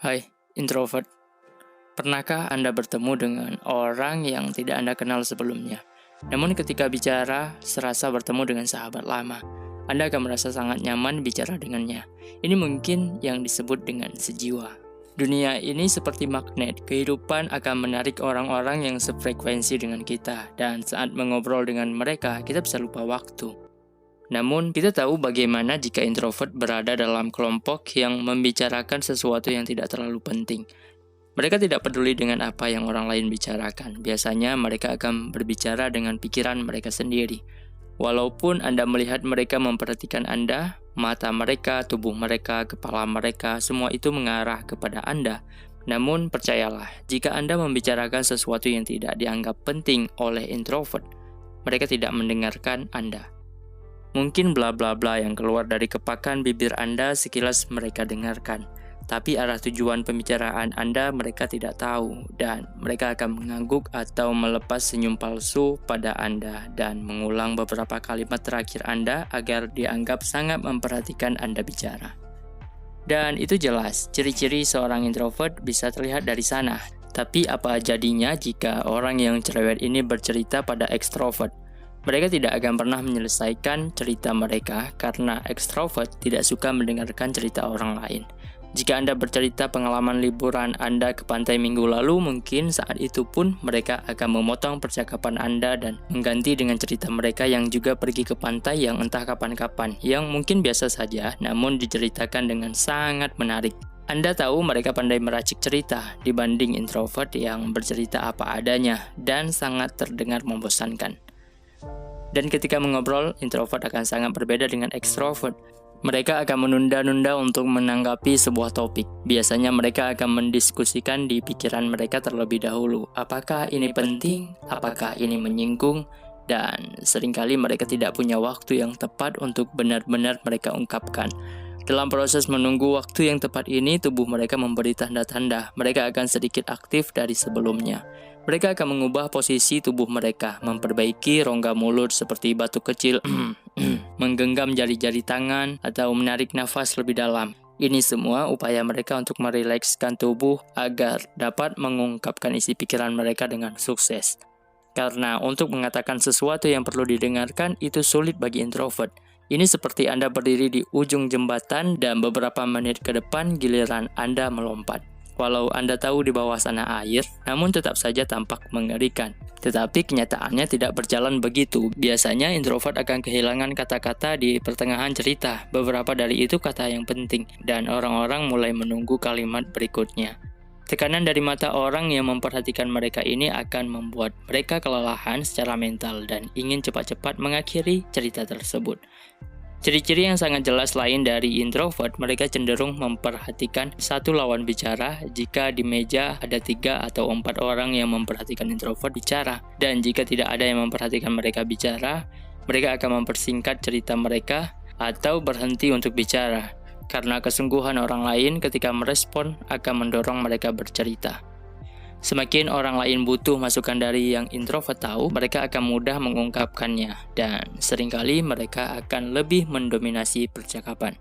Hai, introvert. Pernahkah Anda bertemu dengan orang yang tidak Anda kenal sebelumnya? Namun ketika bicara, serasa bertemu dengan sahabat lama. Anda akan merasa sangat nyaman bicara dengannya. Ini mungkin yang disebut dengan sejiwa. Dunia ini seperti magnet, kehidupan akan menarik orang-orang yang sefrekuensi dengan kita. Dan saat mengobrol dengan mereka, kita bisa lupa waktu. Namun, kita tahu bagaimana jika introvert berada dalam kelompok yang membicarakan sesuatu yang tidak terlalu penting. Mereka tidak peduli dengan apa yang orang lain bicarakan. Biasanya mereka akan berbicara dengan pikiran mereka sendiri. Walaupun Anda melihat mereka memperhatikan Anda, mata mereka, tubuh mereka, kepala mereka, semua itu mengarah kepada Anda. Namun, percayalah, jika Anda membicarakan sesuatu yang tidak dianggap penting oleh introvert, mereka tidak mendengarkan Anda. Mungkin bla bla bla yang keluar dari kepakan bibir Anda sekilas mereka dengarkan, tapi arah tujuan pembicaraan Anda mereka tidak tahu, dan mereka akan mengangguk atau melepas senyum palsu pada Anda dan mengulang beberapa kalimat terakhir Anda agar dianggap sangat memperhatikan Anda bicara. Dan itu jelas, ciri-ciri seorang introvert bisa terlihat dari sana. Tapi apa jadinya jika orang yang cerewet ini bercerita pada ekstrovert? Mereka tidak akan pernah menyelesaikan cerita mereka karena ekstrovert tidak suka mendengarkan cerita orang lain. Jika Anda bercerita pengalaman liburan Anda ke pantai minggu lalu, mungkin saat itu pun mereka akan memotong percakapan Anda dan mengganti dengan cerita mereka yang juga pergi ke pantai yang entah kapan-kapan, yang mungkin biasa saja namun diceritakan dengan sangat menarik. Anda tahu mereka pandai meracik cerita dibanding introvert yang bercerita apa adanya dan sangat terdengar membosankan. Dan ketika mengobrol, introvert akan sangat berbeda dengan ekstrovert. Mereka akan menunda-nunda untuk menanggapi sebuah topik. Biasanya mereka akan mendiskusikan di pikiran mereka terlebih dahulu. Apakah ini penting? Apakah ini menyinggung? Dan seringkali mereka tidak punya waktu yang tepat untuk benar-benar mereka ungkapkan. Dalam proses menunggu waktu yang tepat ini, tubuh mereka memberi tanda-tanda. Mereka akan sedikit aktif dari sebelumnya. Mereka akan mengubah posisi tubuh mereka, memperbaiki rongga mulut seperti batuk kecil, menggenggam jari-jari tangan, atau menarik nafas lebih dalam. Ini semua upaya mereka untuk merilekskan tubuh agar dapat mengungkapkan isi pikiran mereka dengan sukses. Karena untuk mengatakan sesuatu yang perlu didengarkan itu sulit bagi introvert. Ini seperti Anda berdiri di ujung jembatan dan beberapa menit ke depan giliran Anda melompat. Walau Anda tahu di bawah sana air, namun tetap saja tampak mengerikan. Tetapi kenyataannya tidak berjalan begitu. Biasanya introvert akan kehilangan kata-kata di pertengahan cerita. Beberapa dari itu kata yang penting, dan orang-orang mulai menunggu kalimat berikutnya. Tekanan dari mata orang yang memperhatikan mereka ini akan membuat mereka kelelahan secara mental dan ingin cepat-cepat mengakhiri cerita tersebut. Ciri-ciri yang sangat jelas lain dari introvert, mereka cenderung memperhatikan satu lawan bicara jika di meja ada 3 atau 4 orang yang memperhatikan introvert bicara. Dan jika tidak ada yang memperhatikan mereka bicara, mereka akan mempersingkat cerita mereka atau berhenti untuk bicara. Karena kesungguhan orang lain ketika merespon akan mendorong mereka bercerita. Semakin orang lain butuh masukan dari yang introvert tahu, mereka akan mudah mengungkapkannya dan seringkali mereka akan lebih mendominasi percakapan.